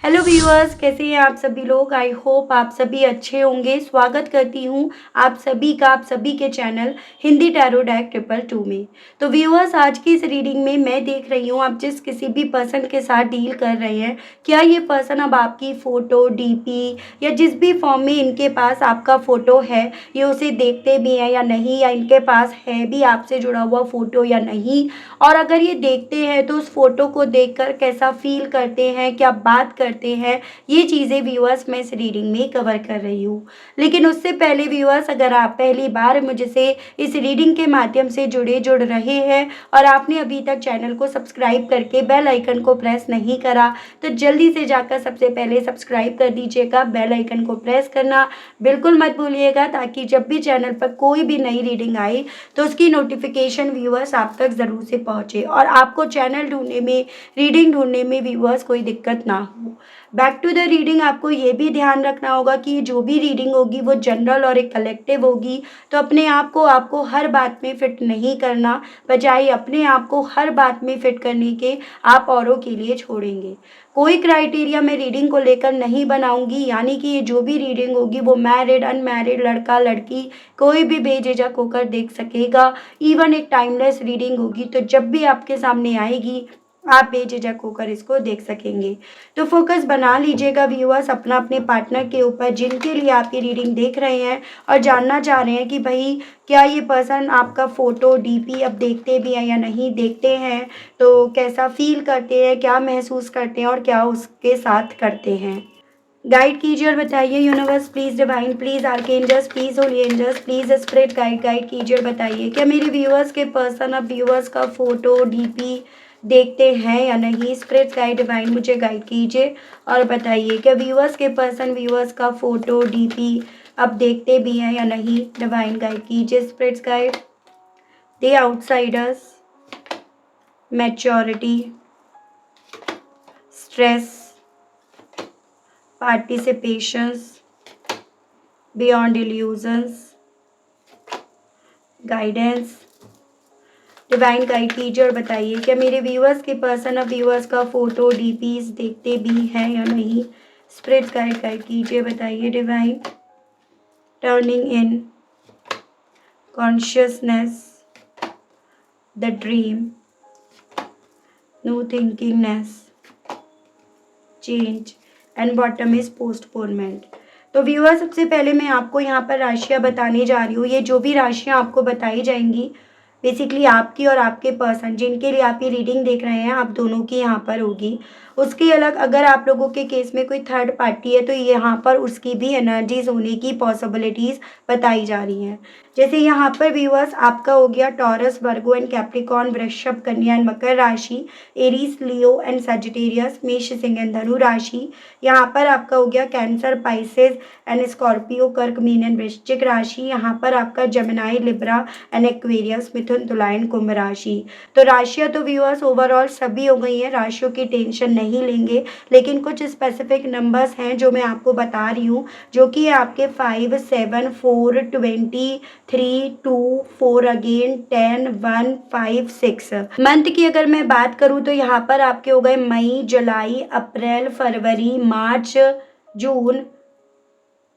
Hello viewers, कैसे हैं आप सभी लोग। आई होप आप सभी अच्छे होंगे। स्वागत करती हूं आप सभी का आप सभी के चैनल हिंदी टैरो डेक 222 में। तो व्यूअर्स, आज की इस रीडिंग में मैं देख रही हूं आप जिस किसी भी पर्सन के साथ डील कर रहे हैं, क्या ये पर्सन अब आपकी फ़ोटो डीपी या जिस भी फॉर्म में इनके पास आपका फ़ोटो है ये उसे देखते भी हैं या नहीं, या इनके पास है भी आपसे जुड़ा हुआ फ़ोटो या नहीं। और अगर ये देखते हैं तो उस फ़ोटो को देखकर कैसा फील करते हैं, क्या बात करते हैं, ये चीज़ें व्यूअर्स मैं इस रीडिंग में कवर कर रही हूँ। लेकिन उससे पहले व्यूअर्स, अगर आप पहली बार मुझसे इस रीडिंग के माध्यम से जुड़ रहे हैं और आपने अभी तक चैनल को सब्सक्राइब करके बेल आइकन को प्रेस नहीं करा तो जल्दी से जाकर सबसे पहले सब्सक्राइब कर दीजिएगा। बेल आइकन को प्रेस करना बिल्कुल मत भूलिएगा, ताकि जब भी चैनल पर कोई भी नई रीडिंग आए तो उसकी नोटिफिकेशन व्यूअर्स आप तक ज़रूर से पहुँचे और आपको चैनल ढूंढने में, रीडिंग ढूंढने में व्यूअर्स कोई दिक्कत ना हो। बैक टू द रीडिंग, आपको ये भी ध्यान रखना होगा कि जो भी रीडिंग होगी वो जनरल और एक कलेक्टिव होगी। तो अपने आप को आपको हर बात में फिट नहीं करना, बजाय अपने आप को हर बात में फिट करने के आप औरों के लिए छोड़ेंगे। कोई क्राइटेरिया मैं रीडिंग को लेकर नहीं बनाऊंगी, यानी कि ये जो भी रीडिंग होगी वो मैरिड अनमैरिड, लड़का लड़की कोई भी बेझिझक होकर देख सकेगा। इवन एक टाइमलेस रीडिंग होगी, तो जब भी आपके सामने आएगी आप बेझिझक होकर इसको देख सकेंगे। तो फोकस बना लीजिएगा व्यूअर्स अपना अपने पार्टनर के ऊपर, जिनके लिए आप ये रीडिंग देख रहे हैं और जानना चाह रहे हैं कि भाई क्या ये पर्सन आपका फ़ोटो डीपी अब देखते भी हैं या नहीं देखते हैं, तो कैसा फील करते हैं, क्या महसूस करते हैं और क्या उसके साथ करते हैं। गाइड कीजिए और बताइए universe, please divine, please archangels, please holy angels, please spirit guide कीजिए और बताइए क्या मेरे व्यूअर्स के पर्सन अब व्यूअर्स का फ़ोटो डीपी देखते हैं या नहीं। स्पिरिट गाइड डिवाइन मुझे गाइड कीजिए और बताइए क्या व्यूअर्स के पर्सन व्यूअर्स का फ़ोटो डीपी अब देखते भी हैं या नहीं। डिवाइन गाइड कीजिए spirits guide. The outsiders, maturity, stress, participations, beyond illusions, guidance. Divine guide कीजिए और बताइए क्या मेरे व्यूअर्स के पर्सन अब व्यूअर्स का फ़ोटो डीपीज देखते भी हैं या नहीं। स्पिरिट गाइड कीजिए, बताइए divine. Turning in consciousness, the dream, no thinkingness, change and bottom is postponement. तो व्यूअर, सबसे पहले मैं आपको यहाँ पर राशियाँ बताने जा रही हूँ। ये जो भी राशियाँ आपको बताई जाएंगी बेसिकली आपकी और आपके पर्सन जिनके लिए आप ये रीडिंग देख रहे हैं, आप दोनों की यहाँ पर होगी। उसके अलग अगर आप लोगों के केस में कोई थर्ड पार्टी है तो यहाँ पर उसकी भी एनर्जीज होने की पॉसिबिलिटीज़ बताई जा रही हैं। जैसे यहाँ पर व्यूअर्स आपका हो गया टॉरस, वर्गो एंड कैप्रिकॉर्न, वृषभ, कन्या एंड मकर राशि, एरीज, लियो एंड सजिटेरियस, मेष, सिंह एंड धनु राशि। यहाँ पर आपका हो गया कैंसर, पाइसेस एंड स्कॉर्पियो, कर्क, मीन एंड वृश्चिक राशि। यहाँ पर आपका जमिनाई, लिब्रा एंड एक्वेरियस, मिथुन, तुला एंड कुंभ राशि। तो राशियाँ तो व्यूअर्स ओवरऑल सभी हो गई हैं, राशियों की टेंशन नहीं लेंगे, लेकिन कुछ स्पेसिफिक नंबर्स हैं जो मैं आपको बता रही हूँ, जो कि आपके 5, 7, 4, 20, 3, 2, 4 अगेन, 10, 1, 5, 6। मंथ की अगर मैं बात करूँ तो यहाँ पर आपके हो गए मई, जुलाई, अप्रैल, फरवरी, मार्च, जून,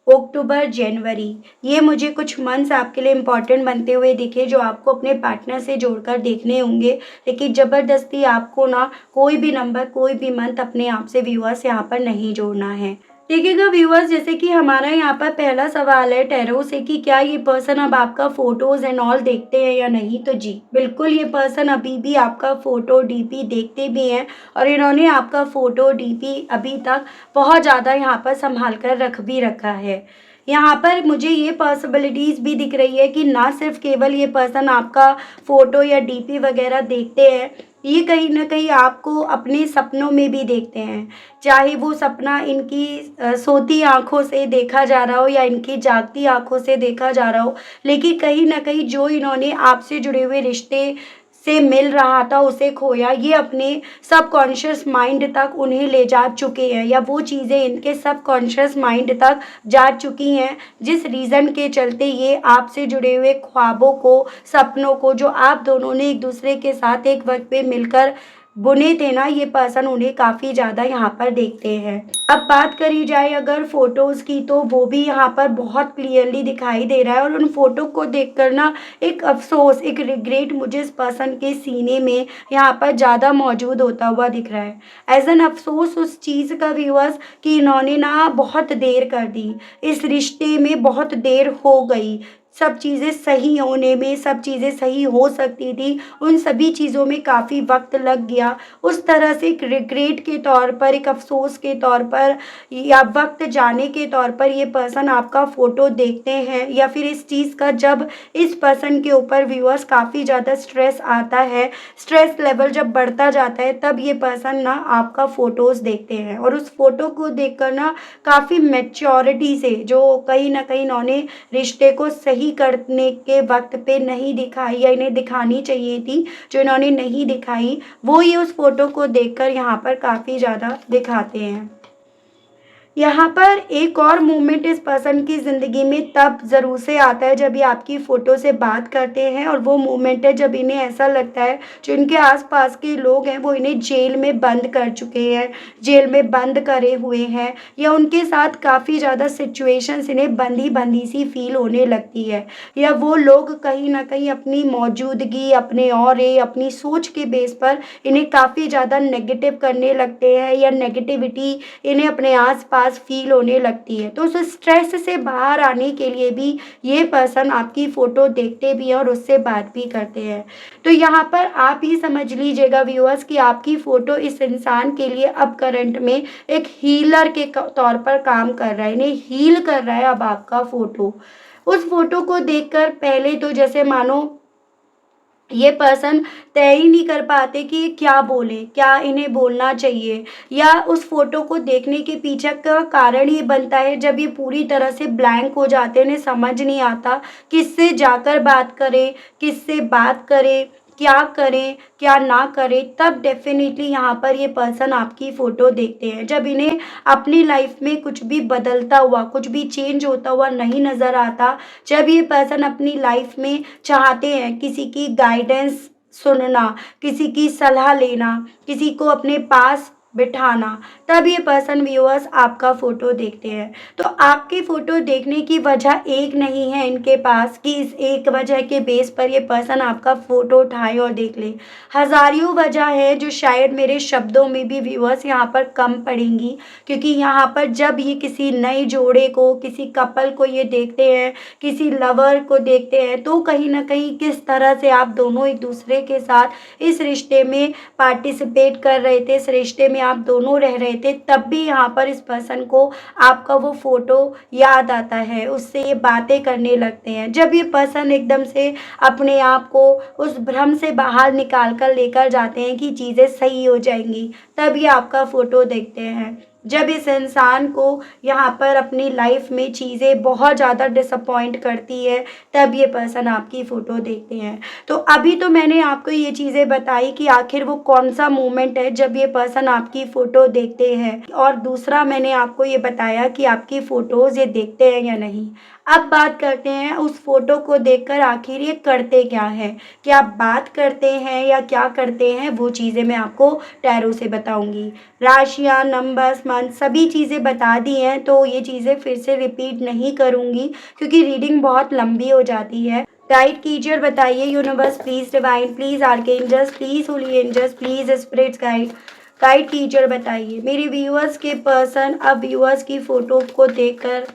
अक्टूबर, जनवरी। ये मुझे कुछ मंथ्स आपके लिए इम्पॉर्टेंट बनते हुए दिखे जो आपको अपने पार्टनर से जोड़कर देखने होंगे। लेकिन ज़बरदस्ती आपको ना कोई भी नंबर, कोई भी मंथ अपने आप से व्यूअर्स यहाँ पर नहीं जोड़ना है। देखिएगा व्यूअर्स, जैसे कि हमारा यहाँ पर पहला सवाल है टैरो से कि क्या ये पर्सन अब आपका फोटोज़ एंड ऑल देखते हैं या नहीं। तो जी बिल्कुल, ये पर्सन अभी भी आपका फ़ोटो डीपी देखते भी हैं और इन्होंने आपका फ़ोटो डीपी अभी तक बहुत ज़्यादा यहाँ पर संभाल कर रख भी रखा है। यहाँ पर मुझे ये पॉसिबिलिटीज़ भी दिख रही है कि ना सिर्फ केवल ये पर्सन आपका फ़ोटो या डीपी वगैरह देखते हैं, ये कहीं ना कहीं आपको अपने सपनों में भी देखते हैं। चाहे वो सपना इनकी सोती आंखों से देखा जा रहा हो या इनकी जागती आंखों से देखा जा रहा हो, लेकिन कहीं ना कहीं जो इन्होंने आपसे जुड़े हुए रिश्ते से मिल रहा था उसे खोया, ये अपने सबकॉन्शियस माइंड तक उन्हें ले जा चुके हैं, या वो चीज़ें इनके सबकॉन्शियस माइंड तक जा चुकी हैं, जिस रीज़न के चलते ये आपसे जुड़े हुए ख्वाबों को, सपनों को जो आप दोनों ने एक दूसरे के साथ एक वक्त पे मिलकर बुने थे ना, ये पर्सन उन्हें काफ़ी ज़्यादा यहाँ पर देखते हैं। अब बात करी जाए अगर फ़ोटोज़ की, तो वो भी यहाँ पर बहुत क्लियरली दिखाई दे रहा है, और उन फ़ोटो को देखकर ना एक अफ़सोस, एक रिग्रेट मुझे इस पर्सन के सीने में यहाँ पर ज़्यादा मौजूद होता हुआ दिख रहा है। एज़ एन अफ़सोस उस चीज़ का व्यूअर्स, कि इन्होंने ना बहुत देर कर दी, इस रिश्ते में बहुत देर हो गई। सब चीज़ें सही होने में, सब चीज़ें सही हो सकती थी, उन सभी चीज़ों में काफ़ी वक़्त लग गया। उस तरह से एक रिग्रेट के तौर पर, एक अफ़सोस के तौर पर, या वक़्त जाने के तौर पर ये पर्सन आपका फ़ोटो देखते हैं, या फिर इस चीज़ का जब इस पर्सन के ऊपर व्यूअर्स काफ़ी ज़्यादा स्ट्रेस आता है, स्ट्रेस लेवल जब बढ़ता जाता है, तब ये पर्सन ना आपका फ़ोटोज़ देखते हैं, और उस फ़ोटो को देखकर ना काफ़ी मैच्योरिटी से, जो कहीं न कहीं इन्होंने रिश्ते को सही करने के वक़्त पे नहीं दिखाई, या इन्हें दिखानी चाहिए थी, जो इन्होंने नहीं दिखाई, वो ये उस फ़ोटो को देखकर यहाँ पर काफ़ी ज़्यादा दिखाते हैं। यहाँ पर एक और मोमेंट इस पर्सन की ज़िंदगी में तब ज़रूर से आता है जब ये आपकी फ़ोटो से बात करते हैं, और वो मोमेंट है जब इन्हें ऐसा लगता है जो इनके आस-पास के लोग हैं वो इन्हें जेल में बंद कर चुके हैं, जेल में बंद करे हुए हैं, या उनके साथ काफ़ी ज़्यादा सिचुएशंस इन्हें बंधी-बंधी सी फ़ील होने लगती है, या वो लोग कहीं न कहीं अपनी मौजूदगी, अपने ऑरे, अपनी सोच के बेस पर इन्हें काफ़ी ज़्यादा नेगेटिव करने लगते हैं, या नेगेटिविटी इन्हें अपने आस-पास फ़ील होने लगती है। तो उस स्ट्रेस से बाहर आने के लिए भी ये पर्सन आपकी फ़ोटो देखते भी हैं और उससे बात भी करते हैं। तो यहाँ पर आप ही समझ लीजिएगा व्यूअर्स, कि आपकी फ़ोटो इस इंसान के लिए अब करंट में एक हीलर के तौर पर काम कर रहा है, इन्हें हील कर रहा है अब आपका फ़ोटो। उस फ़ोटो को देखकर पहले तो जैसे मानो ये पर्सन तय ही नहीं कर पाते कि ये क्या बोलें, क्या इन्हें बोलना चाहिए, या उस फ़ोटो को देखने के पीछे का कारण ये बनता है जब ये पूरी तरह से ब्लैंक हो जाते हैं, इन्हें समझ नहीं आता किससे जाकर बात करें, किससे बात करें, क्या करें, क्या ना करें, तब डेफ़िनिटली यहाँ पर ये पर्सन आपकी फ़ोटो देखते हैं। जब इन्हें अपनी लाइफ़ में कुछ भी बदलता हुआ, कुछ भी चेंज होता हुआ नहीं नज़र आता, जब ये पर्सन अपनी लाइफ़ में चाहते हैं किसी की गाइडेंस सुनना, किसी की सलाह लेना, किसी को अपने पास बिठाना, तब ये पर्सन व्यूअर्स आपका फ़ोटो देखते हैं। तो आपकी फ़ोटो देखने की वजह एक नहीं है इनके पास, कि इस एक वजह के बेस पर ये पर्सन आपका फ़ोटो उठाए और देख ले। हज़ारियों वजह है जो शायद मेरे शब्दों में भी व्यूअर्स यहाँ पर कम पड़ेंगी, क्योंकि यहाँ पर जब ये किसी नए जोड़े को, किसी कपल को ये देखते हैं, किसी लवर को देखते हैं, तो कहीं न कहीं किस तरह से आप दोनों एक-दूसरे के साथ इस रिश्ते में पार्टिसिपेट कर रहे थे, इस रिश्ते में आप दोनों रह रहे थे, तब भी यहाँ पर इस पर्सन को आपका वो फ़ोटो याद आता है, उससे ये बातें करने लगते हैं। जब ये पर्सन एकदम से अपने आप को उस भ्रम से बाहर निकाल कर लेकर जाते हैं कि चीज़ें सही हो जाएँगी, तब ये आपका फ़ोटो देखते हैं। जब इस इंसान को यहाँ पर अपनी लाइफ में चीज़ें बहुत ज़्यादा डिसअपॉइंट करती है, तब ये पर्सन आपकी फ़ोटो देखते हैं। तो अभी तो मैंने आपको ये चीज़ें बताई कि आखिर वो कौन-सा मोमेंट है जब ये पर्सन आपकी फ़ोटो देखते हैं, और दूसरा मैंने आपको ये बताया कि आपकी फ़ोटोज़ ये देखते हैं या नहीं। अब बात करते हैं उस फ़ोटो को देखकर आखिर ये करते क्या हैं? क्या बात करते हैं या क्या करते हैं, वो चीज़ें मैं आपको टैरो से बताऊँगी। राशियाँ, नंबर्स, मंथ सभी चीज़ें बता दी हैं, तो ये चीज़ें फिर से रिपीट नहीं करूँगी, क्योंकि रीडिंग बहुत लंबी हो जाती है। गाइड कीजिए और बताइए universe please, divine please, archangels please, holy angels please, spirits guide, guide कीजिए और बताइए। मेरे व्यूअर्स के पर्सन अब व्यूअर्स की फ़ोटो को देखकर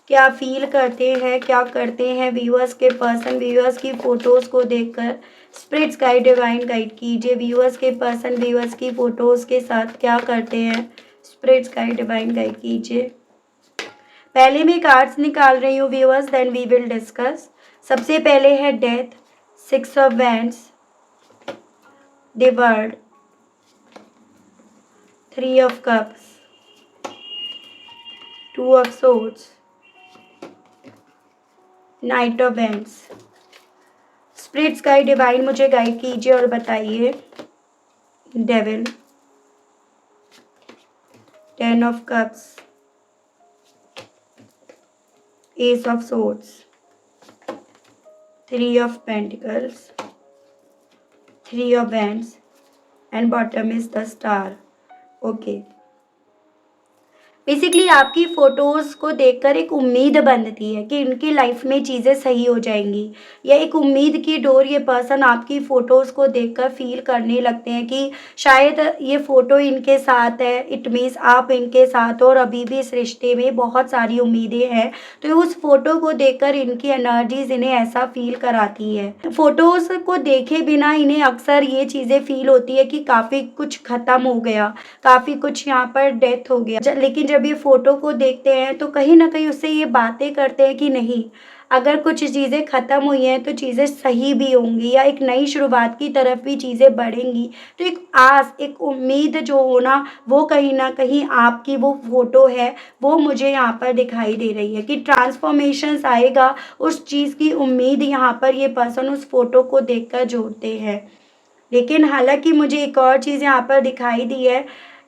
क्या फ़ील करते हैं, क्या करते हैं व्यूअर्स के पर्सन, व्यूअर्स की फ़ोटोज़ को देखकर। स्पिरिट्स गाइड, डिवाइन गाइड कीजिए, व्यूअर्स के पर्सन व्यूअर्स की फ़ोटोज़ के साथ क्या करते हैं। स्पिरिट्स गाइड, डिवाइन गाइड कीजिए। पहले मैं कार्ड्स निकाल रही हूँ viewers, then we will discuss. सबसे पहले है death, 6 of wands, the world, 3 of cups, 2 of swords, knight of wands. Spirits guide, divine मुझे गाइड कीजिए और बताइए। Devil, 10 of cups, ace of swords, 3 of pentacles, 3 of wands, and bottom is the star. Okay, basically आपकी photos को देखकर एक उम्मीद बनती है कि इनकी लाइफ में चीज़ें सही हो जाएँगी, या एक उम्मीद की डोर ये पर्सन आपकी फ़ोटोज़ को देखकर फ़ील करने लगते हैं कि शायद ये फ़ोटो इनके साथ है, इट मीन्स आप इनके साथ हो और अभी भी इस रिश्ते में बहुत सारी उम्मीदें हैं। तो उस फ़ोटो को देखकर इनकी एनर्जीज़ इन्हें ऐसा फ़ील कराती है। फ़ोटोज़ को देखे बिना इन्हें अक्सर ये चीज़ें फ़ील होती है कि काफ़ी कुछ ख़त्म हो गया, काफ़ी कुछ यहाँ पर डेथ हो गया। लेकिन जब ये फ़ोटो को देखते हैं तो कहीं न कहीं उससे ये बातें करते हैं कि नहीं, अगर कुछ चीज़ें ख़त्म हुई हैं तो चीज़ें सही भी होंगी, या एक नई शुरुआत की तरफ भी चीज़ें बढ़ेंगी। तो एक आस, एक उम्मीद जो हो ना, वो कहीं न कहीं आपकी वो फ़ोटो है, वो मुझे यहाँ पर दिखाई दे रही है कि ट्रांसफ़ॉर्मेशंस आएगा, उस चीज़ की उम्मीद यहाँ पर ये पर्सन उस फ़ोटो को देखकर जोड़ते हैं। लेकिन हालाँकि मुझे एक और चीज़ यहाँ पर दिखाई दी है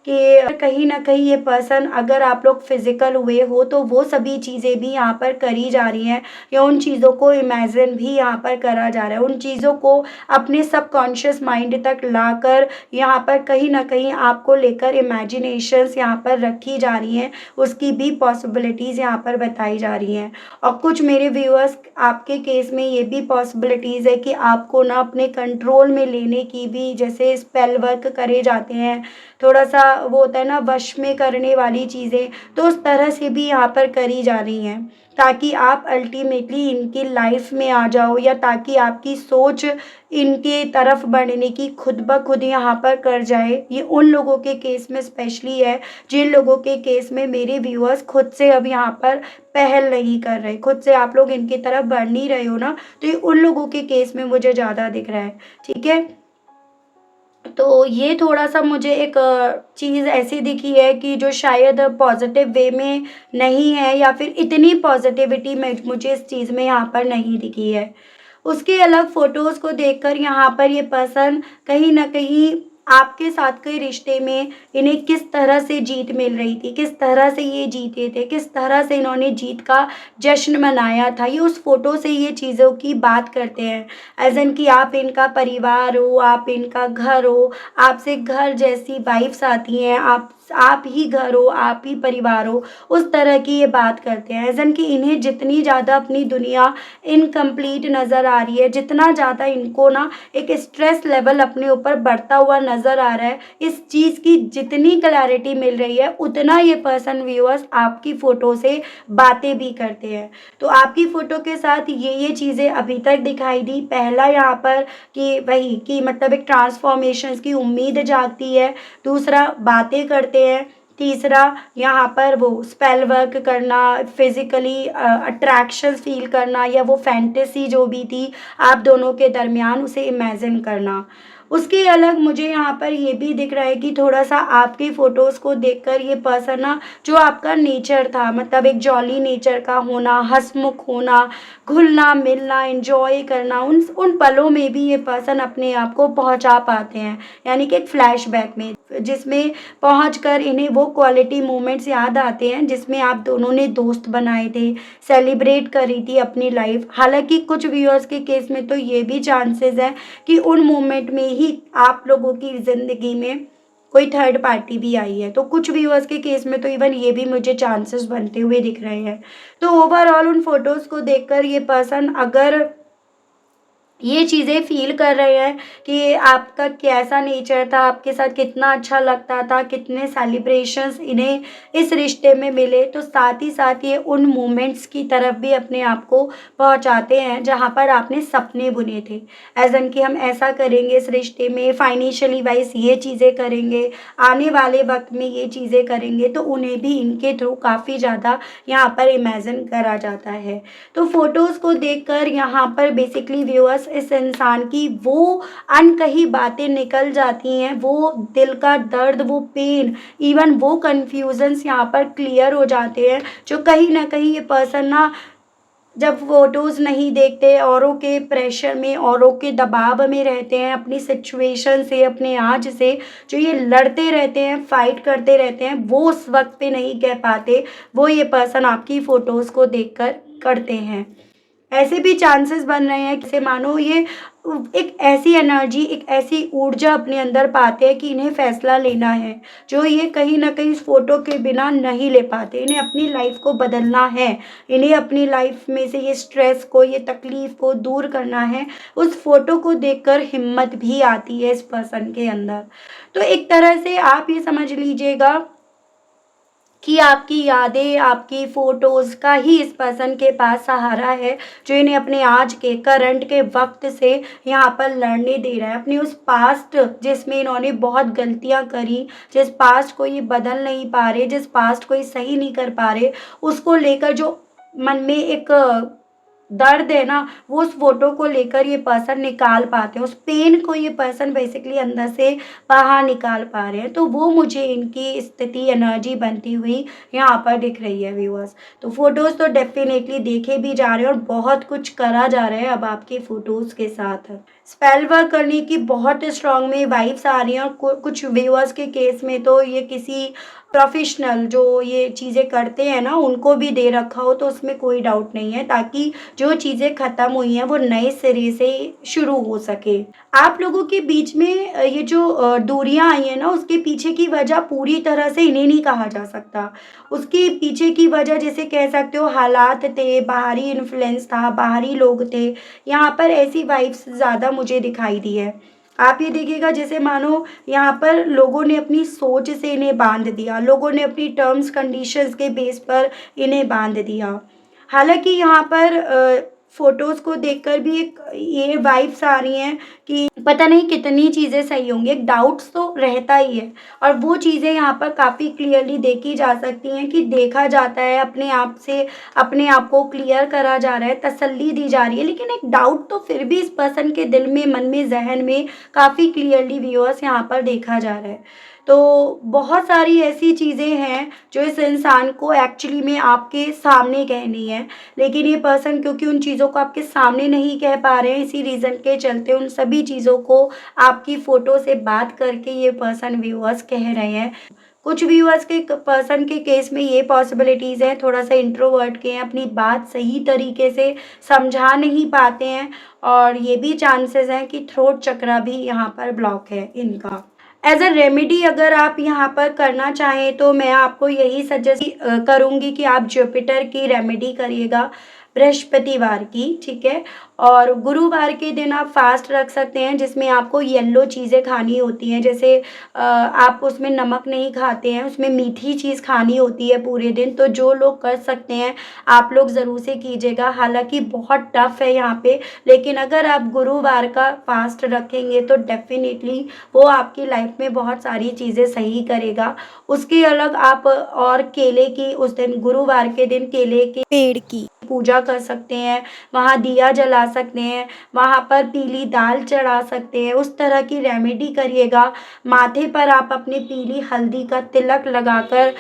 कि कहीं न कहीं ये पर्सन, अगर आप लोग फ़िज़िकल हुए हो तो वो सभी चीज़ें भी यहाँ पर करी जा रही हैं, या उन चीज़ों को इमेजिन भी यहाँ पर करा जा रहा है। उन चीज़ों को अपने सबकॉन्शियस माइंड तक लाकर यहाँ पर कहीं न कहीं आपको लेकर इमेजिनेशंस यहाँ पर रखी जा रही हैं, उसकी भी पॉसिबिलिटीज़ यहाँ पर बताई जा रही हैं। और कुछ मेरे व्यूअर्स, आपके केस में ये भी पॉसिबिलिटीज़ है कि आपको ना अपने कंट्रोल में लेने की भी, जैसे स्पेल वर्क करे जाते हैं, थोड़ा-सा वो होता है ना वश में करने वाली चीज़ें, तो उस तरह से भी यहाँ पर करी जा रही हैं, ताकि आप अल्टीमेटली इनकी लाइफ़ में आ जाओ, या ताकि आपकी सोच इनके तरफ बढ़ने की खुद ब खुद यहाँ पर कर जाए। ये उन लोगों के केस में स्पेशली है, जिन लोगों के केस में मेरे व्यूअर्स खुद से अब यहाँ पर पहल नहीं कर रहे, खुद से आप लोग इनकी तरफ बढ़ नहीं रहे हो ना, तो ये उन लोगों के केस में मुझे ज़्यादा दिख रहा है, ठीक है? तो ये थोड़ा-सा मुझे एक चीज़ ऐसी दिखी है कि जो शायद पॉज़िटिव वे में नहीं है, या फिर इतनी पॉज़िटिविटी में मुझे इस चीज़ में यहाँ पर नहीं दिखी है। उसके अलग फ़ोटोज़ को देखकर यहाँ पर ये पर्सन कहीं न कहीं आपके साथ के रिश्ते में इन्हें किस तरह से जीत मिल रही थी, किस तरह से ये जीते थे, किस तरह से इन्होंने जीत का जश्न मनाया था, ये उस फ़ोटो से ये चीज़ों की बात करते हैं। एज़ इन कि आप इनका परिवार हो, आप इनका घर हो, आपसे घर जैसी वाइब्स आती हैं, आप ही घर हो, आप ही परिवार हो, उस तरह की ये बात करते हैं। एज़ इन कि इन्हें जितनी ज़्यादा अपनी दुनिया इनकम्प्लीट नज़र आ रही है, जितना ज़्यादा इनको ना एक स्ट्रेस लेवल अपने ऊपर बढ़ता हुआ नज़र आ रहा है, इस चीज़ की जितनी क्लैरिटी मिल रही है, उतना ये पर्सन व्यूअर्स आपकी फ़ोटो से बातें भी करते हैं। तो आपकी फ़ोटो के साथ ये चीज़ें अभी तक दिखाई दी। पहला यहाँ पर कि वही कि मतलब एक ट्रांसफ़ॉर्मेशंस की उम्मीद जागती है, दूसरा बातें करते हैं, तीसरा यहाँ पर वो स्पेल वर्क करना, फिज़िकली अट्रैक्शंस फ़ील करना, या वो फैंटेसी जो भी थी आप दोनों के दरमियान, उसे इमेजिन करना। उसके अलग मुझे यहाँ पर ये भी दिख रहा है कि थोड़ा-सा आपकी फ़ोटोज़ को देखकर ये पर्सन ना, जो आपका नेचर था, मतलब एक जॉली नेचर का होना, हँसमुख होना, घुलना-मिलना, एन्जॉय करना, उन पलों में भी ये पर्सन अपने आप को पहुँचा पाते हैं। यानी कि एक फ्लैशबैक में, जिसमें पहुँचकर इन्हें वो क्वालिटी मोमेंट्स याद आते हैं, जिसमें आप दोनों ने दोस्त बनाए थे, सेलिब्रेट करी थी अपनी लाइफ़। हालाँकि कुछ व्यूअर्स के केस में तो ये भी चांसेस हैं कि उन मोमेंट में ही आप लोगों की ज़िंदगी में कोई थर्ड पार्टी भी आई है। तो कुछ व्यूअर्स के केस में तो इवन ये भी मुझे चांसेस बनते हुए दिख रहे हैं। तो ओवरऑल उन फ़ोटोज़ को देखकर ये पर्सन अगर ये चीज़ें फ़ील कर रहे हैं कि आपका कैसा नेचर था, आपके साथ कितना अच्छा लगता था, कितने सेलिब्रेशंस इन्हें इस रिश्ते में मिले, तो साथ ही साथ ये उन मोमेंट्स की तरफ भी अपने आप को पहुँचाते हैं, जहाँ पर आपने सपने बुने थे। एज़ इन कि हम ऐसा करेंगे इस रिश्ते में, फाइनेंशियली वाइज़ ये चीज़ें करेंगे, आने वाले वक़्त में ये चीज़ें करेंगे, तो उन्हें भी इनके थ्रू काफ़ी ज़्यादा यहाँ पर इमेजिन करा जाता है। तो फ़ोटोज़ को देखकर यहाँ पर बेसिकली व्यूअर्स इस इंसान की वो अनकही बातें निकल जाती हैं, वो दिल का दर्द, वो पेन, इवन वो कन्फ्यूज़न्स यहाँ पर क्लियर हो जाते हैं, जो कहीं न कहीं ये पर्सन ना जब फ़ोटोज़ नहीं देखते, औरों के प्रेशर में, औरों के दबाव में रहते हैं, अपनी सिचुएशन से, अपने आज से जो ये लड़ते रहते हैं, फ़ाइट करते रहते हैं, वो उस वक़्त पे नहीं कह पाते, वो ये पर्सन आपकी फ़ोटोज़ को देखकर करते हैं। ऐसे भी चांसेस बन रहे हैं, जैसे मानो ये एक ऐसी एनर्जी, एक ऐसी ऊर्जा अपने अंदर पाते हैं कि इन्हें फैसला लेना है, जो ये कहीं न कहीं इस फ़ोटो के बिना नहीं ले पाते। इन्हें अपनी लाइफ़ को बदलना है, इन्हें अपनी लाइफ़ में से ये स्ट्रेस को, ये तकलीफ़ को दूर करना है। उस फ़ोटो को देखकर हिम्मत भी आती है इस पर्सन के अंदर। तो एक तरह से आप ये समझ लीजिएगा कि आपकी यादें, आपकी फ़ोटोज़ का ही इस पर्सन के पास सहारा है, जो इन्हें अपने आज के, करंट के वक़्त से यहाँ पर लड़ने दे रहा है। अपने उस पास्ट जिसमें इन्होंने बहुत गलतियाँ करी, जिस पास्ट को ये बदल नहीं पा रहे, जिस पास्ट को ये सही नहीं कर पा रहे, उसको लेकर जो मन में एक दर्द है ना, वो उस फ़ोटो को लेकर ये पर्सन निकाल पाते हैं। उस पेन को ये पर्सन बेसिकली अंदर से बाहर निकाल पा रहे हैं। तो वो मुझे इनकी स्थिति, एनर्जी बनती हुई यहाँ पर दिख रही है व्यूअर्स। तो फ़ोटोज़ तो डेफ़िनेटली देखे भी जा रहे हैं और बहुत कुछ करा जा रहा है अब आपके फ़ोटोज़ के साथ। स्पेल वर्क करने की बहुत स्ट्रॉन्ग में वाइब्स आ रही हैं और कुछ व्यूअर्स के केस में तो ये किसी प्रोफ़ेशनल जो ये चीज़ें करते हैं ना, उनको भी दे रखा हो, तो उसमें कोई डाउट नहीं है, ताकि जो चीज़ें ख़त्म हुई हैं वो नए सिरे से शुरू हो सके। आप लोगों के बीच में ये जो दूरियाँ आई हैं ना, उसके पीछे की वजह पूरी तरह से इन्हें नहीं कहा जा सकता। उसके पीछे की वजह जैसे कह सकते हो हालात थे, बाहरी इन्फ्लुएंस था, बाहरी लोग थे। यहाँ पर ऐसी वाइब्स ज़्यादा मुझे दिखाई दी है। आप ये देखिएगा जैसे मानो यहाँ पर लोगों ने अपनी सोच से इन्हें बाँध दिया, लोगों ने अपनी टर्म्स कंडीशंस के बेस पर इन्हें बाँध दिया। हालाँकि यहाँ पर फ़ोटोज़ को देखकर भी एक ये वाइब्स आ रही हैं कि पता नहीं कितनी चीज़ें सही होंगी, एक डाउट्स तो रहता ही है। और वो चीज़ें यहाँ पर काफ़ी क्लियरली देखी जा सकती हैं कि देखा जाता है, अपने आप से अपने आप को क्लियर करा जा रहा है, तसल्ली दी जा रही है, लेकिन एक डाउट तो फिर भी इस पर्सन के दिल में, मन में, ज़हन में काफ़ी क्लियरली व्यूअर्स यहाँ पर देखा जा रहा है। तो बहुत सारी ऐसी चीज़ें हैं जो इस इंसान को एक्चुअली में आपके सामने कहनी है, लेकिन ये पर्सन क्योंकि उन चीज़ों को आपके सामने नहीं कह पा रहे हैं, इसी रीज़न के चलते उन सभी चीज़ों को आपकी फ़ोटो से बात करके ये पर्सन व्यूअर्स कह रहे हैं। कुछ व्यूअर्स के पर्सन के केस में ये पॉसिबिलिटीज़ हैं, थोड़ा-सा इंट्रोवर्ट के हैं, अपनी बात सही तरीके से समझा नहीं पाते हैं और ये भी चांसेस हैं कि थ्रोट चक्रा भी यहाँ पर ब्लॉक है इनका। एज़ अ रेमेडी अगर आप यहाँ पर करना चाहें तो मैं आपको यही सजेस्ट करूँगी कि आप जुपिटर की रेमेडी करिएगा, बृहस्पतिवार की, ठीक है? और गुरुवार के दिन आप फ़ास्ट रख सकते हैं जिसमें आपको येलो चीज़ें खानी होती हैं, जैसे आप उसमें नमक नहीं खाते हैं, उसमें मीठी चीज़ खानी होती है पूरे दिन, तो जो लोग कर सकते हैं, आप लोग ज़रूर से कीजिएगा। हालाँकि बहुत टफ़ है यहाँ पे, लेकिन अगर आप गुरुवार का फ़ास्ट रखेंगे तो डेफ़िनिटली वो आपकी लाइफ में बहुत सारी चीज़ें सही करेगा। उसके अलग आप और केले की उस दिन गुरुवार के दिन केले के पेड़ की पूजा कर सकते हैं, वहाँ दिया जला सकते हैं, वहाँ पर पीली दाल चढ़ा सकते हैं, उस तरह की रेमेडी करिएगा। माथे पर आप अपनी पीली हल्दी का तिलक लगाकर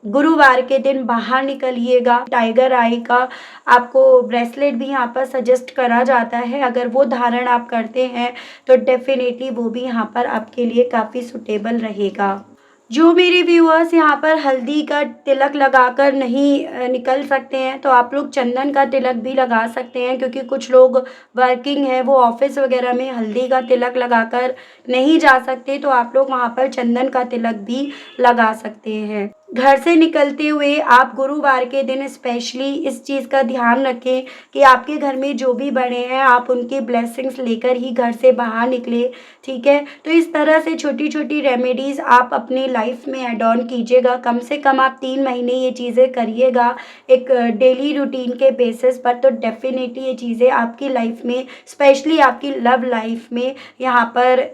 गुरुवार के दिन बाहर निकलिएगा। टाइगर आई का आपको ब्रेसलेट भी यहाँ पर सजेस्ट करा जाता है, अगर वो धारण आप करते हैं तो डेफ़िनेटली वो भी यहाँ पर आपके लिए काफ़ी सूटेबल रहेगा। जो मेरे व्यूअर्स यहाँ पर हल्दी का तिलक लगाकर नहीं निकल सकते हैं, तो आप लोग चंदन का तिलक भी लगा सकते हैं, क्योंकि कुछ लोग वर्किंग है, वो ऑफ़िस वग़ैरह में हल्दी का तिलक लगाकर नहीं जा सकते, तो आप लोग वहाँ पर चंदन का तिलक भी लगा सकते हैं। घर से निकलते हुए आप गुरुवार के दिन स्पेशली इस चीज़ का ध्यान रखें कि आपके घर में जो भी बड़े हैं, आप उनकी ब्लेसिंग्स लेकर ही घर से बाहर निकलें, ठीक है? तो इस तरह से छोटी-छोटी रेमेडीज़ आप अपनी लाइफ में ऐड ऑन कीजिएगा। कम से कम आप 3 महीने ये चीज़ें करिएगा एक डेली रूटीन के बेसिस पर, तो डेफ़िनेटली ये चीज़ें आपकी लाइफ में, स्पेशली आपकी लव लाइफ में यहाँ पर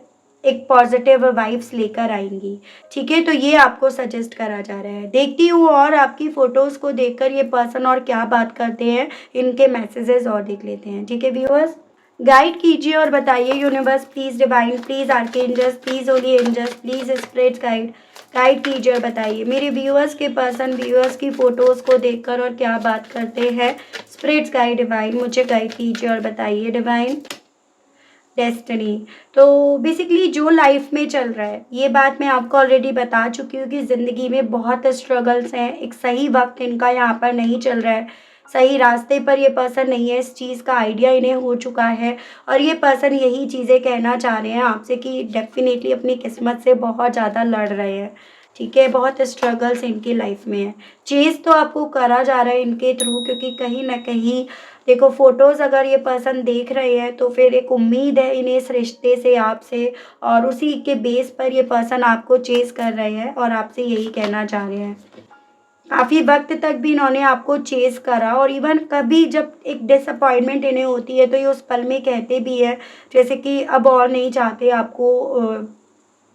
एक पॉजिटिव वाइब्स लेकर आएँगी, ठीक है? तो ये आपको सजेस्ट करा जा रहा है। देखती हूँ और आपकी फ़ोटोज़ को देखकर ये पर्सन और क्या बात करते हैं, इनके मैसेजेस और देख लेते हैं, ठीक है व्यूअर्स? गाइड कीजिए और बताइए universe please, divine please, archangels please, holy angels please, spirits guide कीजिए और बताइए मेरे व्यूअर्स के पर्सन व्यूअर्स की फ़ोटोज़ को देखकर और क्या बात करते हैं। स्पिरिट्स गाइड डिवाइन मुझे गाइड कीजिए और बताइए डिवाइन। डेस्टिनी, तो बेसिकली जो लाइफ में चल रहा है, ये बात मैं आपको ऑलरेडी बता चुकी हूँ कि ज़िंदगी में बहुत स्ट्रगल्स हैं, एक सही वक्त इनका यहाँ पर नहीं चल रहा है। सही रास्ते पर ये पर्सन नहीं है, इस चीज़ का आइडिया इन्हें हो चुका है और ये पर्सन यही चीज़ें कहना चाह रहे हैं आपसे कि डेफ़िनेटली अपनी किस्मत से बहुत ज़्यादा लड़ रहे हैं, ठीक है? बहुत स्ट्रगल्स इनकी लाइफ़ में है। चेज़ तो आपको करा जा रहा है इनके थ्रू, क्योंकि कहीं न कहीं देखो फ़ोटोज़ अगर ये पर्सन देख रहे हैं तो फिर एक उम्मीद है इन्हें इस रिश्ते से आपसे, और उसी के बेस पर ये पर्सन आपको चेज़ कर रहे हैं और आपसे यही कहना चाह रहे हैं। काफ़ी वक़्त तक भी इन्होंने आपको चेज़ करा और इवन कभी जब एक डिसअपॉइंटमेंट इन्हें होती है तो ये उस पल में कहते भी हैं, जैसे कि अब और नहीं चाहते आपको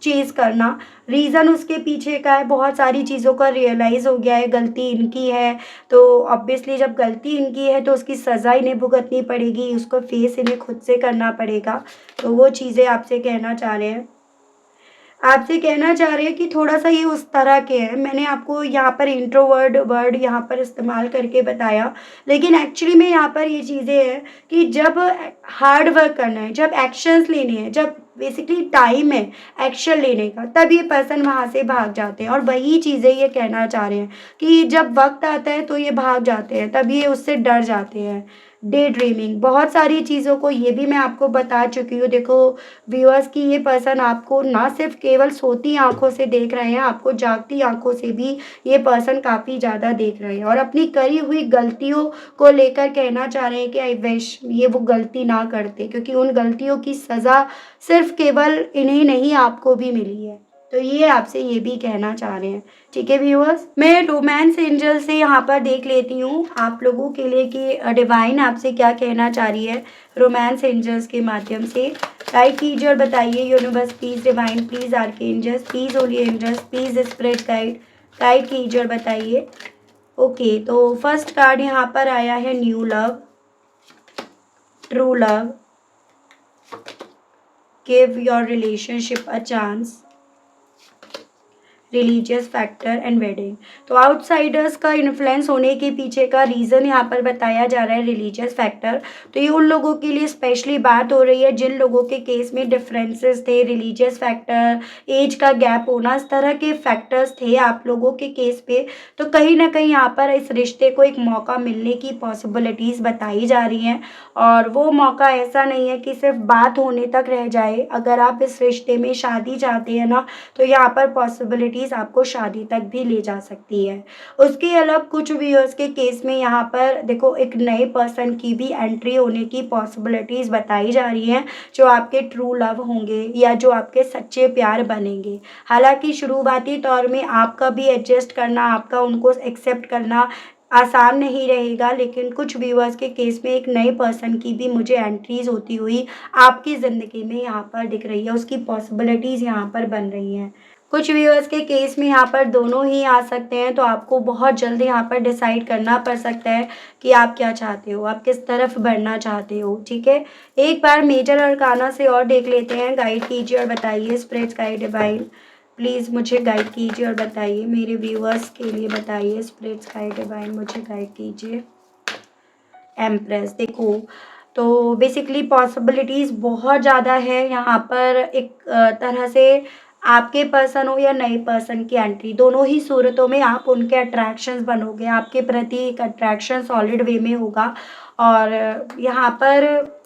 चेज़ करना। रीज़न उसके पीछे का है, बहुत सारी चीज़ों का रियलाइज़ हो गया है, गलती इनकी है, तो ऑब्वियसली जब गलती इनकी है तो उसकी सज़ा इन्हें भुगतनी पड़ेगी, उसको फ़ेस इन्हें खुद से करना पड़ेगा। तो वो चीज़ें आपसे कहना चाह रहे हैं। आपसे कहना चाह रहे हैं कि थोड़ा-सा ये उस तरह के हैं। मैंने आपको यहाँ पर इंट्रोवर्ट वर्ड यहाँ पर इस्तेमाल करके बताया, लेकिन एक्चुअली में यहाँ पर ये चीज़ें हैं कि जब हार्ड वर्क करना है, जब एक्शंस लेने हैं, जब बेसिकली टाइम है एक्शन लेने का, तब ये पर्सन वहाँ से भाग जाते हैं और वही चीज़ें ये कहना चाह रहे हैं कि जब वक़्त आता है तो ये भाग जाते हैं, तब ये उससे डर जाते हैं। डे ड्रीमिंग, बहुत सारी चीज़ों को ये भी मैं आपको बता चुकी हूँ। देखो व्यूअर्स कि ये पर्सन आपको ना सिर्फ केवल सोती आँखों से देख रहे हैं, आपको जागती आँखों से भी ये पर्सन काफ़ी ज़्यादा देख रहे हैं और अपनी करी हुई गलतियों को लेकर कहना चाह रहे हैं कि आई विश ये वो गलती ना करते, क्योंकि उन गलतियों की सज़ा सिर्फ केवल इन्हें नहीं आपको भी मिली है। तो ये आपसे ये भी कहना चाह रहे हैं। ठीक है व्यूअर्स, मैं रोमांस एंजल से यहाँ पर देख लेती हूँ आप लोगों के लिए कि डिवाइन आपसे क्या कहना चाह रही है रोमांस एंजल्स के माध्यम से। गाइड कीजिए और बताइए universe please, divine please, archangels please, holy angels please, spirit guide guide कीजिए और बताइए। ओके, तो फर्स्ट कार्ड यहाँ पर आया है new love, true love, give your relationship a chance, religious factor and wedding. तो आउटसाइडर्स का इन्फ्लुएंस होने के पीछे का रीज़न यहाँ पर बताया जा रहा है रिलीजियस फैक्टर। तो ये उन लोगों के लिए स्पेशली बात हो रही है जिन लोगों के केस में डिफरेंसेस थे, रिलीजियस फैक्टर, एज का गैप होना, इस तरह के फैक्टर्स थे आप लोगों के केस पे। तो कहीं ना कहीं यहाँ पर इस रिश्ते को एक मौका मिलने की पॉसिबिलिटीज़ बताई जा रही हैं और वो मौका ऐसा नहीं है कि सिर्फ बात होने तक रह जाए। अगर आप इस रिश्ते में शादी चाहते हैं ना, तो यहाँ पर पॉसिबिलिटीज़ आपको शादी तक भी ले जा सकती है। उसके अलग कुछ व्यूअर्स के केस में यहाँ पर देखो एक नए पर्सन की भी एंट्री होने की पॉसिबिलिटीज़ बताई जा रही हैं, जो आपके ट्रू लव होंगे या जो आपके सच्चे प्यार बनेंगे। हालांकि शुरुआती तौर में आपका भी एडजस्ट करना, आपका उनको एक्सेप्ट करना आसान नहीं रहेगा, लेकिन कुछ व्यूअर्स के केस में एक नए पर्सन की भी मुझे एंट्रीज होती हुई आपकी ज़िंदगी में यहाँ पर दिख रही है, उसकी पॉसिबिलिटीज़ यहाँ पर बन रही हैं। कुछ व्यूअर्स के केस में यहाँ पर दोनों ही आ सकते हैं, तो आपको बहुत जल्द यहाँ पर डिसाइड करना पड़ सकता है कि आप क्या चाहते हो, आप किस तरफ बढ़ना चाहते हो। ठीक है, एक बार मेजर अरकाना से और देख लेते हैं। गाइड कीजिए और बताइए स्पिरिट्स गाइड डिवाइन प्लीज़, मुझे गाइड कीजिए और बताइए, मेरे व्यूअर्स के लिए बताइए स्पिरिट्स गाइड डिवाइन, मुझे गाइड कीजिए। एम्प्रेस, देखो तो बेसिकली पॉसिबिलिटीज़ बहुत ज़्यादा है यहाँ पर। एक तरह से आपके पर्सन हो या नए पर्सन की एंट्री, दोनों ही सूरतों में आप उनके अट्रैक्शंस बनोगे, आपके प्रति एक अट्रैक्शन सॉलिड वे में होगा। और यहाँ पर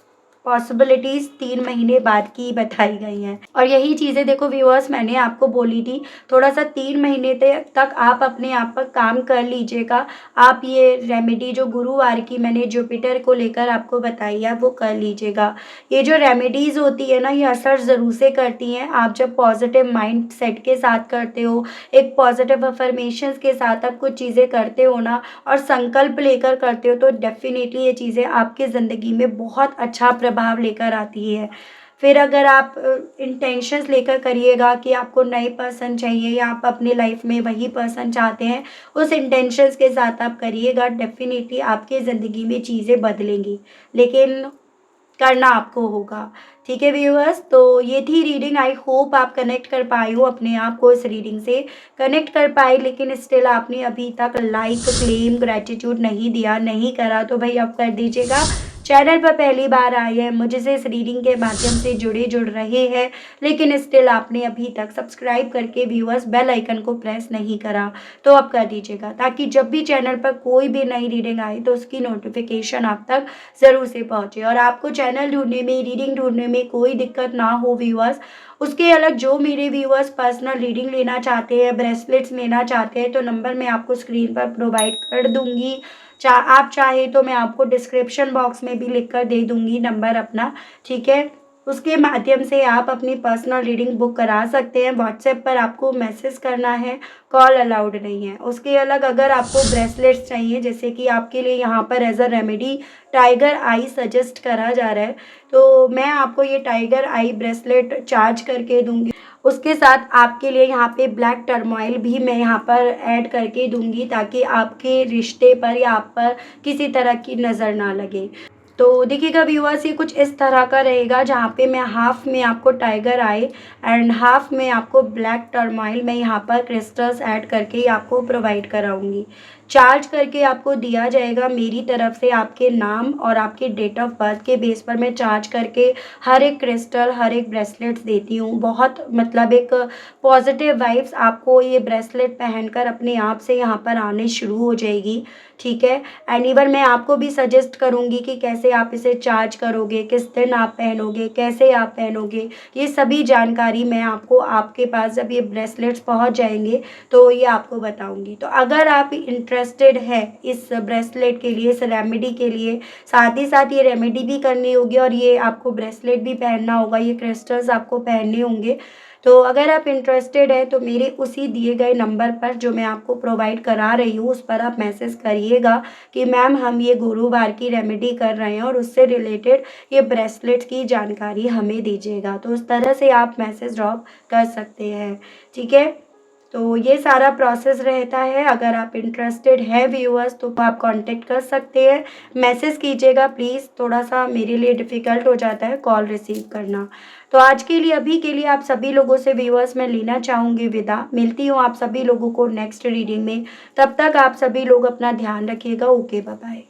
पॉसिबिलिटीज़ 3 महीने बाद की बताई गई हैं और यही चीज़ें देखो व्यूअर्स मैंने आपको बोली थी, थोड़ा-सा 3 महीने तक आप अपने आप पर काम कर लीजिएगा। आप ये रेमेडी जो गुरुवार की मैंने जुपिटर को लेकर आपको बताई है, वो कर लीजिएगा। ये जो रेमेडीज़ होती है ना, ये असर ज़रूर से करती हैं। आप जब पॉजिटिव माइंड सेट के साथ करते हो, एक पॉजिटिव अफर्मेशंस के साथ आप कुछ चीज़ें करते हो ना और संकल्प लेकर करते हो, तो डेफ़िनेटली ये चीज़ें आपकी ज़िंदगी में बहुत अच्छा प्रभाव लेकर आती है। फिर अगर आप इंटेंशंस लेकर करिएगा कि आपको नए पर्सन चाहिए या आप अपनी लाइफ में वही पर्सन चाहते हैं, उस इंटेंशंस के साथ आप करिएगा, डेफ़िनेटली आपकी ज़िंदगी में चीज़ें बदलेंगी। लेकिन करना आपको होगा। ठीक है व्यूअर्स, तो ये थी रीडिंग। आई होप आप कनेक्ट कर पाए हो अपने आप को इस रीडिंग से, कनेक्ट कर पाए। लेकिन स्टिल आपने अभी तक लाइक, क्लेम, ग्रैटिट्यूड नहीं दिया, नहीं करा, तो भाई अब कर दीजिएगा। चैनल पर पहली बार आए हैं, मुझसे इस रीडिंग के माध्यम से जुड़ रहे हैं, लेकिन स्टिल आपने अभी तक सब्सक्राइब करके व्यूअर्स बेल आइकन को प्रेस नहीं करा, तो अब कर दीजिएगा, ताकि जब भी चैनल पर कोई भी नई रीडिंग आए तो उसकी नोटिफिकेशन आप तक ज़रूर से पहुँचे। और आपको चैनल ढूंढने में, रीडिंग ढूंढने में कोई दिक्कत ना हो व्यूअर्स, उसके अलग जो मेरे व्यूअर्स पर्सनल रीडिंग लेना चाहते हैं, ब्रेसलेट्स लेना चाहते हैं, तो नंबर मैं आपको स्क्रीन पर प्रोवाइड कर दूंगी। आप चाहे तो मैं आपको डिस्क्रिप्शन बॉक्स में भी लिख कर दे दूंगी नंबर अपना, ठीक है। उसके माध्यम से आप अपनी पर्सनल रीडिंग बुक करा सकते हैं। व्हाट्सएप पर आपको मैसेज करना है, कॉल अलाउड नहीं है। उसके अलग अगर आपको ब्रेसलेट्स चाहिए, जैसे कि आपके लिए यहाँ पर as a remedy tiger eye suggest करा जा रहा है, तो मैं आपको ये टाइगर आई ब्रेसलेट चार्ज करके दूंगी। उसके साथ आपके लिए यहाँ पे ब्लैक टर्मोइल भी मैं यहाँ पर ऐड करके दूंगी, ताकि आपके रिश्ते पर या आप पर किसी तरह की नज़र ना लगे। तो देखिएगा व्यूअर्स, ये कुछ इस तरह का रहेगा, जहाँ पे मैं हाफ में आपको टाइगर आई एंड हाफ में आपको ब्लैक टर्मोइल मैं यहाँ पर क्रिस्टल्स ऐड करके आपको प्रोवाइड कराऊंगी। चार्ज करके आपको दिया जाएगा मेरी तरफ से, आपके नाम और आपके डेट ऑफ बर्थ के बेस पर मैं चार्ज करके हर एक क्रिस्टल, हर एक ब्रेसलेट्स देती हूँ। बहुत मतलब एक पॉजिटिव वाइब्स आपको ये ब्रेसलेट पहनकर अपने आप से यहाँ पर आने शुरू हो जाएगी, ठीक है। एंड इवन मैं आपको भी सजेस्ट करूँगी कि कैसे आप इसे चार्ज करोगे, किस दिन आप पहनोगे, कैसे आप पहनोगे, ये सभी जानकारी मैं आपको आपके पास जब ये ब्रेसलेट्स पहुंच जाएंगे तो ये आपको बताऊंगी। तो अगर आप इंटरेस्टेड है इस ब्रेसलेट के लिए, इस रेमेडी के लिए, साथ ही साथ ये रेमेडी भी करनी होगी और ये आपको ब्रेसलेट भी पहनना होगा, ये क्रिस्टल्स आपको पहनने होंगे, तो अगर आप इंटरेस्टेड है तो मेरे उसी दिए गए नंबर पर जो मैं आपको प्रोवाइड करा रही हूँ उस पर आप मैसेज करिएगा कि मैम हम ये गुरुवार की रेमेडी कर रहे हैं और उससे रिलेटेड ये ब्रेसलेट की जानकारी हमें दीजिएगा। तो उस तरह से आप मैसेज ड्रॉप कर सकते हैं, ठीक है। तो ये सारा प्रोसेस रहता है। अगर आप इंटरेस्टेड है व्यूअर्स तो आप कांटेक्ट कर सकते हैं, मैसेज कीजिएगा प्लीज़। थोड़ा सा मेरे लिए डिफ़िकल्ट हो जाता है कॉल रिसीव करना। तो आज के लिए, अभी के लिए आप सभी लोगों से व्यूअर्स मैं लेना चाहूँगी विदा। मिलती हूँ आप सभी लोगों को नेक्स्ट रीडिंग में। तब तक आप सभी लोग अपना ध्यान रखिएगा। Okay, bye bye.